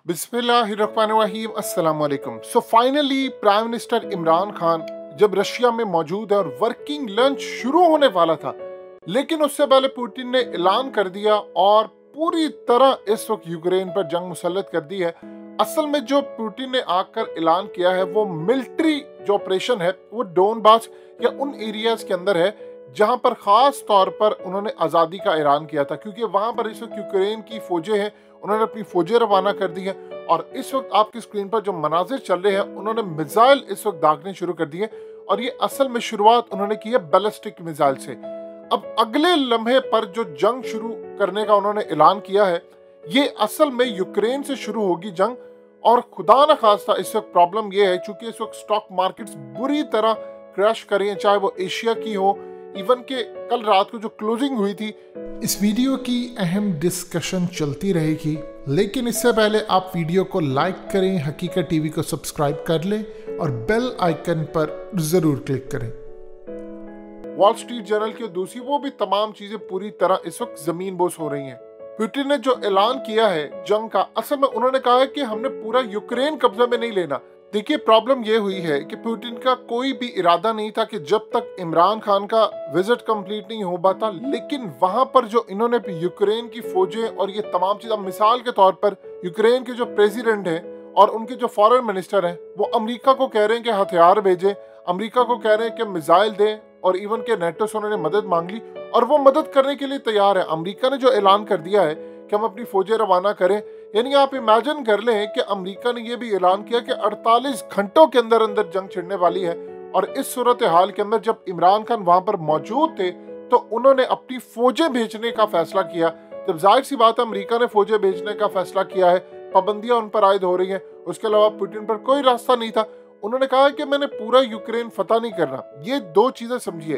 बिस्मिल्लाहिर्रहमानिर्रहीम अस्सलाम वालेकुम। So finally prime minister Imran Khan जब रशिया में मौजूद है और वर्किंग लंच शुरू होने वाला था, लेकिन उससे पहले पुतिन ने ऐलान कर दिया और पूरी तरह इस वक्त यूक्रेन पर जंग मुसल्लत कर दी है। असल में जो पुतिन ने आकर ऐलान किया है वो मिलिट्री जो ऑपरेशन है वो डोनबास या उन एरियाज के अंदर है जहां पर खास तौर पर उन्होंने आज़ादी का ऐलान किया था, क्योंकि वहां पर इस वक्त यूक्रेन की फौजें हैं, उन्होंने अपनी फौजें रवाना कर दी हैं। और इस वक्त आपकी स्क्रीन पर जो मनाजिर चल रहे हैं, उन्होंने मिसाइल इस वक्त दागने शुरू कर दिए और ये असल में शुरुआत उन्होंने की है बैलिस्टिक मिसाइल से। अब अगले लम्हे पर जो जंग शुरू करने का उन्होंने ऐलान किया है, ये असल में यूक्रेन से शुरू होगी जंग। और खुदा न खास्ता इस वक्त प्रॉब्लम ये है, चूंकि इस वक्त स्टॉक मार्केट्स बुरी तरह क्रैश कर रही हैं, चाहे वो एशिया की हो, इवन के कल रात को जो क्लोजिंग हुई थी। इस वीडियो की अहम डिस्कशन चलती रहेगी, लेकिन इससे पहले आप वीडियो को लाइक करें, हकीकत टीवी को सब्सक्राइब कर लें और बेल आइकन पर जरूर क्लिक करें। वॉल स्ट्रीट जर्नल की दूसरी वो भी तमाम चीजें पूरी तरह इस वक्त जमीन बोस हो रही हैं। पुतिन ने जो ऐलान किया है जंग का, असल में उन्होंने कहा है कि हमने पूरा यूक्रेन कब्जा में नहीं लेना। देखिए प्रॉब्लम ये हुई है कि पुतिन का कोई भी इरादा नहीं था कि जब तक इमरान खान का विजिट कंप्लीट नहीं हो पाता, लेकिन वहां पर जो इन्होंने यूक्रेन की फौजें और ये तमाम चीज़ें, मिसाल के तौर पर यूक्रेन के जो प्रेसिडेंट हैं और उनके जो फॉरेन मिनिस्टर हैं, वो अमेरिका को कह रहे हैं कि हथियार भेजें, अमेरिका को कह रहे हैं कि मिसाइल दें, और इवन के नेटो से उन्होंने मदद मांग ली और वो मदद करने के लिए तैयार है। अमेरिका ने जो ऐलान कर दिया है कि हम अपनी फौजें रवाना करें, यानी आप इमेजिन कर लें कि अमेरिका ने यह भी ऐलान किया कि 48 घंटों के अंदर अंदर जंग छिड़ने वाली है। और इस सूरत हाल के अंदर जब इमरान खान वहां पर मौजूद थे तो उन्होंने अपनी फौजें भेजने का फैसला किया। जब जाहिर सी बात है अमेरिका ने फौजें भेजने का फैसला किया है, पाबंदियां उन पर आयद हो रही हैं, उसके अलावा पुतिन पर कोई रास्ता नहीं था। उन्होंने कहा कि मैंने पूरा यूक्रेन फतह नहीं करना। ये दो चीजें समझिए।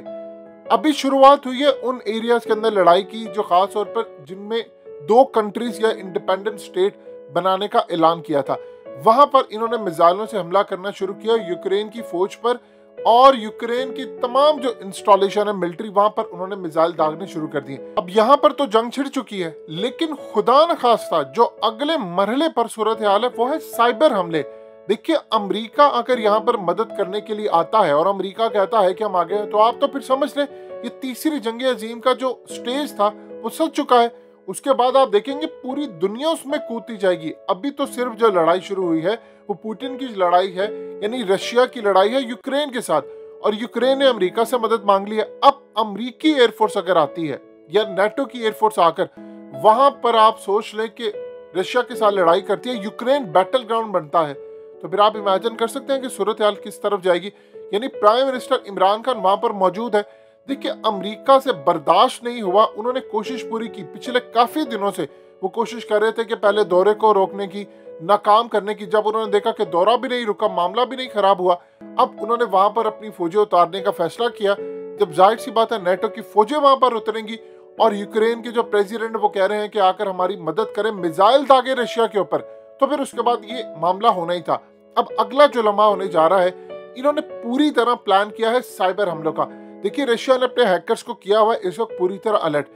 अभी शुरुआत हुई है उन एरियाज के अंदर लड़ाई की जो खास तौर पर जिनमें दो कंट्रीज या इंडिपेंडेंट स्टेट बनाने का ऐलान किया था, वहां पर इन्होंने मिसाइलों से हमला करना शुरू किया यूक्रेन की फौज पर, और यूक्रेन की तमाम जो इंस्टॉलेशन है मिलिट्री, वहां पर उन्होंने मिसाइल दागने शुरू कर दिए। अब यहाँ पर तो जंग छिड़ चुकी है, लेकिन खुदा न खास्ता जो अगले मरहले पर सूरत हाल है वो है साइबर हमले। देखिए अमेरिका अगर यहाँ पर मदद करने के लिए आता है और अमेरिका कहता है कि हम आगे हैं, तो आप तो फिर समझ लें ये तीसरी जंग अजीम का जो स्टेज था वो सज चुका है। उसके बाद आप देखेंगे पूरी दुनिया उसमें कूदती जाएगी। अभी तो सिर्फ जो लड़ाई शुरू हुई है वो पुतिन की लड़ाई है, यानी रशिया की लड़ाई है यूक्रेन के साथ, और यूक्रेन ने अमेरिका से मदद मांग ली है। अब अमेरिकी एयरफोर्स अगर आती है या नेटो की एयरफोर्स आकर वहां पर आप सोच लें कि रशिया के साथ लड़ाई करती है, यूक्रेन बैटल ग्राउंड बनता है, तो फिर आप इमेजिन कर सकते हैं कि सूरत हाल किस तरफ जाएगी। यानी प्राइम मिनिस्टर इमरान खान वहां पर मौजूद है। देखिए अमेरिका से बर्दाश्त नहीं हुआ, उन्होंने कोशिश पूरी की, पिछले काफी दिनों से वो कोशिश कर रहे थे कि पहले दौरे को रोकने की, नाकाम करने की। जब उन्होंने देखा कि दौरा भी नहीं रुका, मामला भी नहीं खराब हुआ, अब उन्होंने वहां पर अपनी फौजें उतारने का फैसला किया। जब जाहिर सी बात है नेटो की फौजें वहां पर उतरेंगी और यूक्रेन के जो प्रेसिडेंट वो कह रहे हैं कि आकर हमारी मदद करें, मिसाइल दागे रशिया के ऊपर, तो फिर उसके बाद ये मामला होना ही था। अब अगला जो लम्हा होने जा रहा है, इन्होंने पूरी तरह प्लान किया है साइबर हमलों का। देखिए रशिया ने अपने हैकर्स को किया हुआ है इस वक्त पूरी तरह अलर्ट।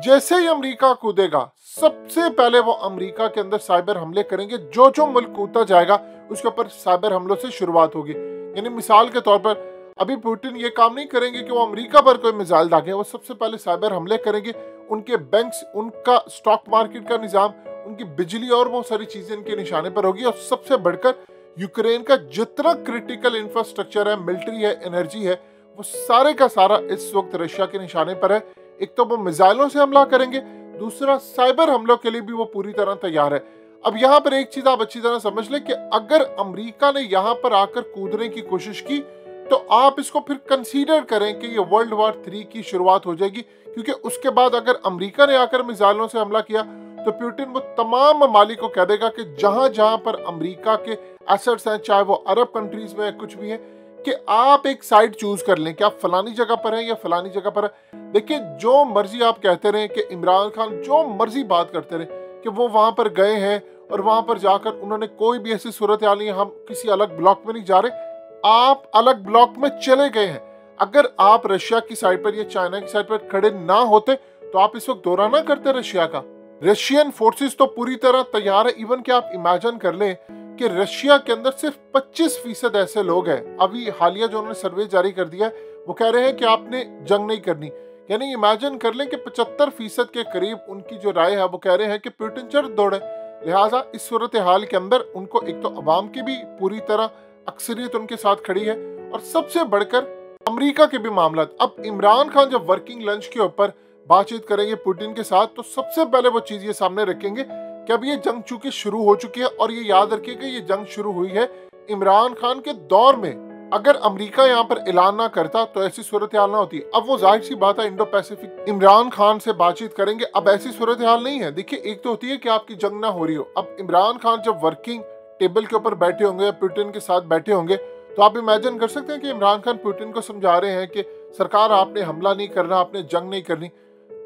जैसे ही अमेरिका कूदेगा, सबसे पहले वो अमेरिका के अंदर साइबर हमले करेंगे। जो जो मुल्क कूदता जाएगा उसके ऊपर साइबर हमलों से शुरुआत होगी। यानी मिसाल के तौर पर अभी पुतिन ये काम नहीं करेंगे कि वो अमेरिका पर कोई मिसाइल दागे, वो सबसे पहले साइबर हमले करेंगे। उनके बैंक्स, उनका स्टॉक मार्केट का निजाम, उनकी बिजली और बहुत सारी चीजें इनके निशाने पर होगी। और सबसे बढ़कर यूक्रेन का जितना क्रिटिकल इंफ्रास्ट्रक्चर है, मिलिट्री है, एनर्जी है, वो सारे का सारा इस वक्त रशिया के निशाने पर है। एक तो वो मिसाइलों से हमला करेंगे, दूसरा साइबर हमलों के लिए भी वो पूरी तरह तैयार है। अब यहाँ पर एक चीज आप अच्छी तरह समझ लें कि अगर अमेरिका ने यहाँ पर आकर कूदने की कोशिश की तो आप इसको फिर कंसीडर करें कि ये वर्ल्ड वॉर 3 की शुरुआत हो जाएगी, क्योंकि उसके बाद अगर अमेरिका ने आकर मिसाइलों से हमला किया तो पुतिन वो तमाम ममालिक को कह देगा कि जहां जहां पर अमेरिका के एसेट्स हैं, चाहे वो अरब कंट्रीज में कुछ भी है, कि आप एक साइड चूज कर लें कि आप फलानी जगह पर हैं या फलानी जगह पर है। देखिए जो मर्जी आप कहते रहे कि इमरान खान जो मर्जी बात करते रहे कि वो वहां पर गए हैं और वहां पर जाकर उन्होंने कोई भी ऐसी सूरत हाल नहीं, हम किसी अलग ब्लॉक में नहीं जा रहे, आप अलग ब्लॉक में चले गए हैं। अगर आप रशिया की साइड पर या चाइना की साइड पर खड़े ना होते तो आप इस वक्त दौरा ना करते रशिया का। रशियन फोर्सेस तो पूरी तरह तैयार है। इवन कि आप इमेजिन कर लें कि रशिया के अंदर सिर्फ 25% ऐसे लोग हैं। अभी हालिया जो उन्होंने सर्वे जारी कर दिया है वो कह रहे हैं कि आपने जंग नहीं करनी। यानी इमेजिन कर लें कि 75% के करीब उनकी जो राय है वो कह रहे हैं कि पुतिन चढ़ दौड़े। लिहाजा इस सूरत हाल के अंदर उनको एक तो अवाम की भी पूरी तरह अक्सरियत उनके साथ खड़ी है और सबसे बढ़कर अमेरिका के भी मामला। अब इमरान खान जब वर्किंग लंच के ऊपर बातचीत करेंगे पुतिन के साथ तो सबसे पहले वो चीज ये सामने रखेंगे कि अब ये जंग चूंकि शुरू हो चुकी है और ये याद रखिएगा ये जंग शुरू हुई है इमरान खान के दौर में। अगर अमेरिका यहाँ पर ऐलान ना करता तो ऐसी सूरत हाल ना होती। अब वो जाहिर सी बात है इंडो पैसिफिक इमरान खान से बातचीत करेंगे। अब ऐसी सूरत हाल नहीं है। देखिए एक तो होती है कि आपकी जंग ना हो रही हो। अब इमरान खान जब वर्किंग टेबल के ऊपर बैठे होंगे, पुतिन के साथ बैठे होंगे, तो आप इमेजिन कर सकते हैं कि इमरान खान पुतिन को समझा रहे हैं कि सरकार आपने हमला नहीं करना, आपने जंग नहीं करनी।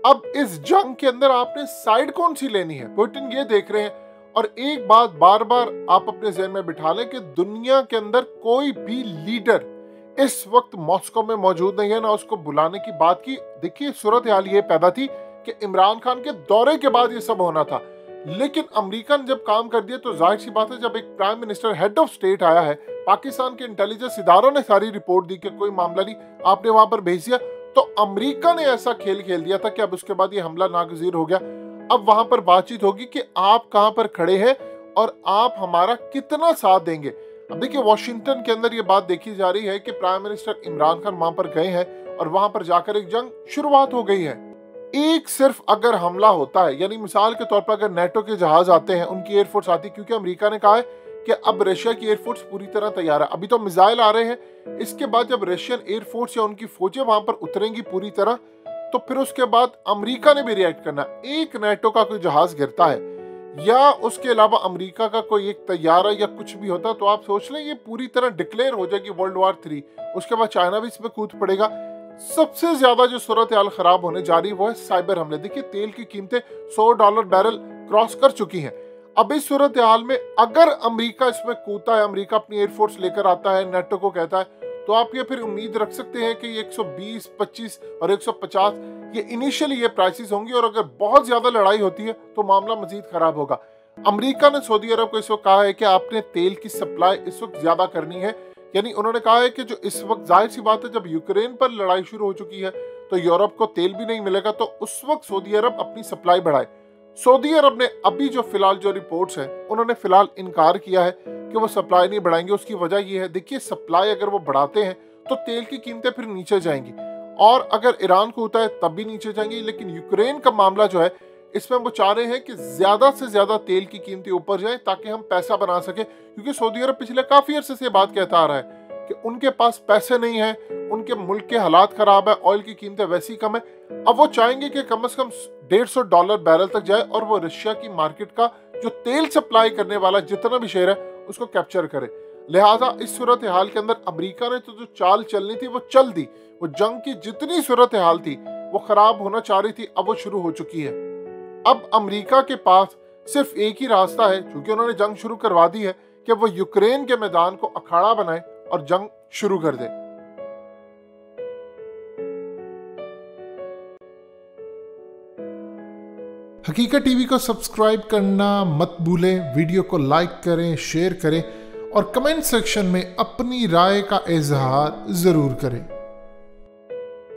अब इस जंग के अंदर आपने साइड कौन सी लेनी है, पुतिन ये देख रहे हैं। और एक बात बार बार आप अपने ज़हन में बिठा लें कि दुनिया के अंदर कोई भी लीडर इस वक्त मॉस्को में मौजूद नहीं है, ना उसको बुलाने की बात की। देखिए सूरत हाल ये पैदा थी कि इमरान खान के दौरे के बाद ये सब होना था, लेकिन अमेरिका ने जब काम कर दिया तो जाहिर सी बात है जब एक prime minister head of state आया है, पाकिस्तान के इंटेलिजेंस इदारों ने सारी रिपोर्ट दी कि कोई मामला नहीं, आपने वहां पर भेज दिया, तो अमेरिका ने ऐसा खेल खेल दिया था कि अब उसके बाद ये हमला नागजीर हो गया। अब वहां पर बातचीत होगी कि आप कहां पर खड़े हैं और आप हमारा कितना साथ देंगे। अब देखिए वॉशिंगटन के अंदर ये बात देखी जा रही है कि प्राइम मिनिस्टर इमरान खान वहां पर गए हैं और वहां पर जाकर एक जंग शुरुआत हो गई है। एक सिर्फ अगर हमला होता है, यानी मिसाल के तौर पर अगर नेटो के जहाज आते हैं, उनकी एयरफोर्स आती है, क्योंकि अमेरिका ने कहा है कि अब रशिया की एयरफोर्स पूरी तरह तैयार है। अभी तो मिसाइल आ रहे हैं, इसके बाद जब रशियन एयरफोर्स या उनकी फौजें वहां पर उतरेंगी पूरी तरह, तो फिर उसके बाद अमेरिका ने भी रिएक्ट करना। एक नेटो का कोई जहाज गिरता है या उसके अलावा अमेरिका का कोई एक तैयारा या कुछ भी होता, तो आप सोच लें ये पूरी तरह डिक्लेयर हो जाएगी वर्ल्ड वॉर 3। उसके बाद चाइना भी इसमें कूद पड़ेगा। सबसे ज्यादा जो सूरत हाल खराब होने जा रही है वो है साइबर हमले। देखिए तेल की कीमतें $100 बैरल क्रॉस कर चुकी हैं। अब इस सूरत हाल में अगर अमेरिका इसमें कूदता है, अमेरिका अपनी एयरफोर्स लेकर आता है, नेटो को कहता है, तो आप ये फिर उम्मीद रख सकते हैं कि 120, 25 और 150 ये इनिशियली ये प्राइसेस होंगी। और अगर बहुत ज्यादा लड़ाई होती है तो मामला मजीद खराब होगा। अमेरिका ने सऊदी अरब को इस वक्त कहा है कि आपने तेल की सप्लाई इस वक्त ज्यादा करनी है। यानी उन्होंने कहा है कि जो इस वक्त जाहिर सी बात है जब यूक्रेन पर लड़ाई शुरू हो चुकी है तो यूरोप को तेल भी नहीं मिलेगा, तो उस वक्त सऊदी अरब अपनी सप्लाई बढ़ाए। सऊदी अरब ने अभी जो फिलहाल जो रिपोर्ट्स हैं उन्होंने फिलहाल इनकार किया है कि वो सप्लाई नहीं बढ़ाएंगे। उसकी वजह ये है, देखिए सप्लाई अगर वो बढ़ाते हैं तो तेल की कीमतें फिर नीचे जाएंगी, और अगर ईरान को होता है तब भी नीचे जाएंगी। लेकिन यूक्रेन का मामला जो है इसमें वो चाह रहे हैं कि ज्यादा से ज्यादा तेल की कीमतें ऊपर जाएं ताकि हम पैसा बना सके, क्योंकि सऊदी अरब पिछले काफी अरसे से बात कहता आ रहा है कि उनके पास पैसे नहीं है, उनके मुल्क के हालात खराब है, ऑयल की कीमतें वैसी कम है। अब वो चाहेंगे कि कम से कम $150 बैरल तक जाए और वो रशिया की मार्केट का जो तेल सप्लाई करने वाला जितना भी शेयर है उसको कैप्चर करे। लिहाजा इस सूरत हाल के अंदर अमेरिका ने तो जो चाल चलनी थी वो चल दी। वो जंग की जितनी सूरत हाल थी वो खराब होना चाह रही थी, अब वो शुरू हो चुकी है। अब अमेरिका के पास सिर्फ एक ही रास्ता है, क्योंकि उन्होंने जंग शुरू करवा दी है, कि वो यूक्रेन के मैदान को अखाड़ा बनाए और जंग शुरू कर दे। हकीकत टीवी को सब्सक्राइब करना मत भूलें, वीडियो को लाइक करें, शेयर करें और कमेंट सेक्शन में अपनी राय का इजहार जरूर करें।